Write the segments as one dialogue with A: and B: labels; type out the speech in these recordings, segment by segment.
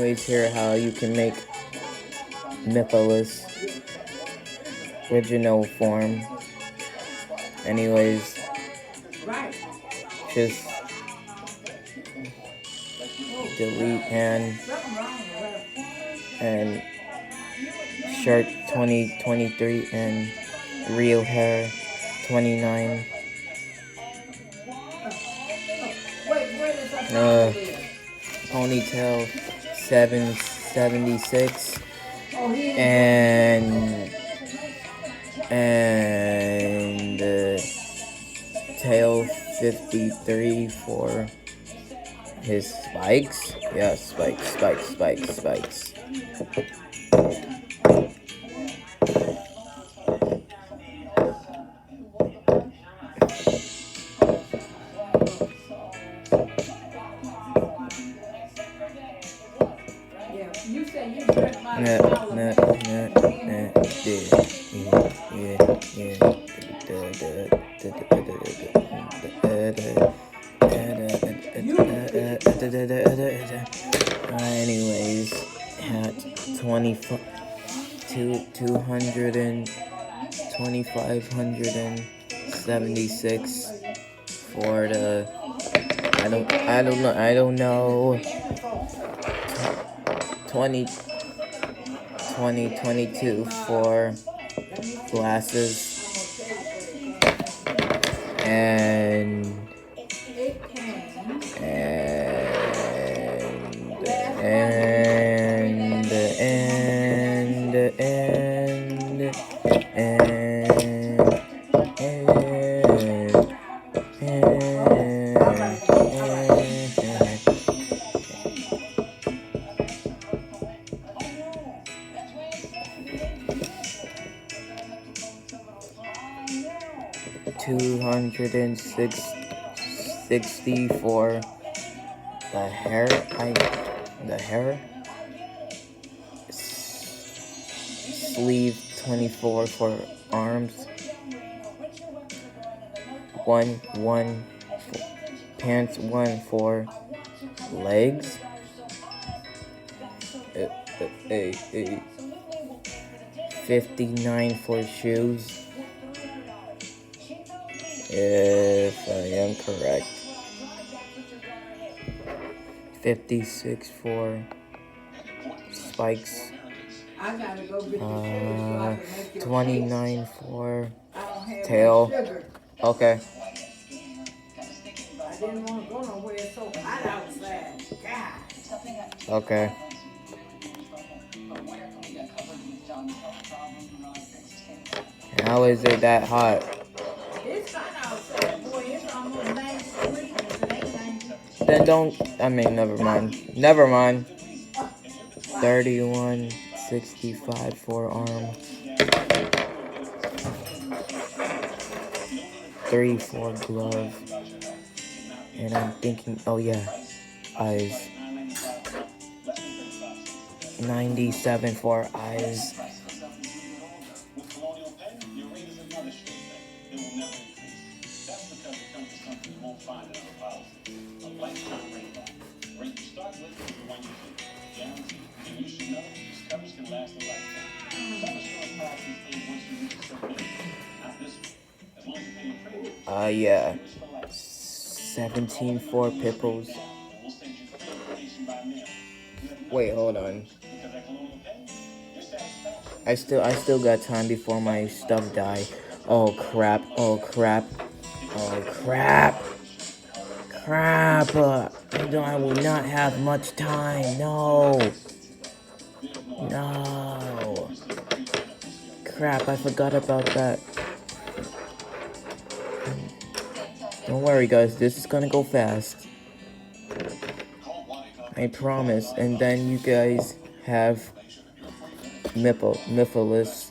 A: Anyways, here how you can make Mephiles original form. Anyways, just delete and shirt 2023 and real hair 29. Ponytail 776 and tail 53 for his spikes. Yeah, spikes. 2,576 for the I don't know 2022 for glasses and $260 for the hair. Sleeve 24 for arms. Pants 1 for legs. 59 for shoes. If I am correct. 56 for spikes. 29 for tail. Okay. Okay. How is it that hot? Then never mind. 31.65 for arm. 3 for glove. And I'm thinking, oh yeah, eyes. 97 for eyes. Yeah. 17 for pimples. Wait, hold on. I still got time before my stuff die. Oh crap. I will not have much time. No. Crap, I forgot about that. Don't worry guys, this is gonna go fast. I promise. And then you guys have Mephiles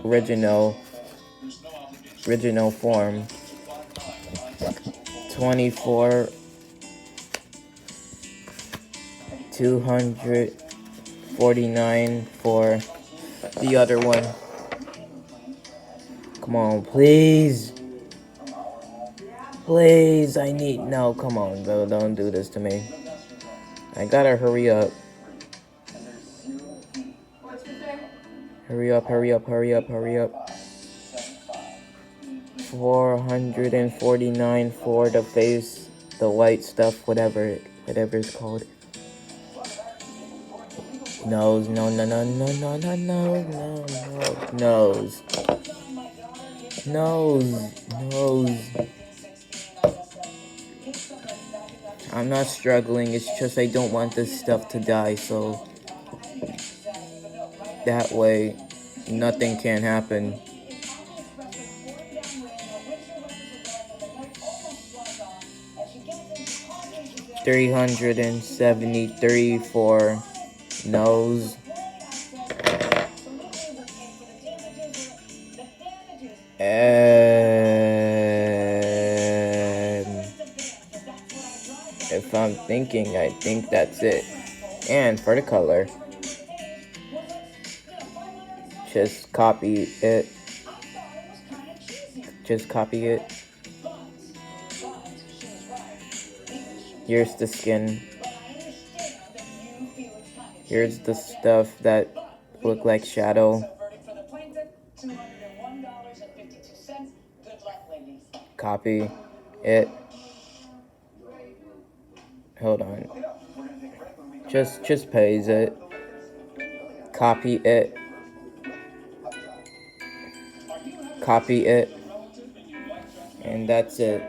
A: original form. 24 $249 for the other one. Come on, please. Please, I need... No, come on, bro. Don't do this to me. I gotta hurry up. Hurry up, hurry up, hurry up, hurry up. 449 for the face, the white stuff, whatever it's called. Nose, no, no, no, no, no, no, no, no, no, nose. Nose. I'm not struggling, it's just I don't want this stuff to die, so that way nothing can happen. 373 for nose. And if I'm thinking, I think that's it. And for the color, just copy it. Just copy it. Here's the skin. Here's the stuff that look like shadow. Copy it. Hold on. Just paste it. Copy it. Copy it. And that's it.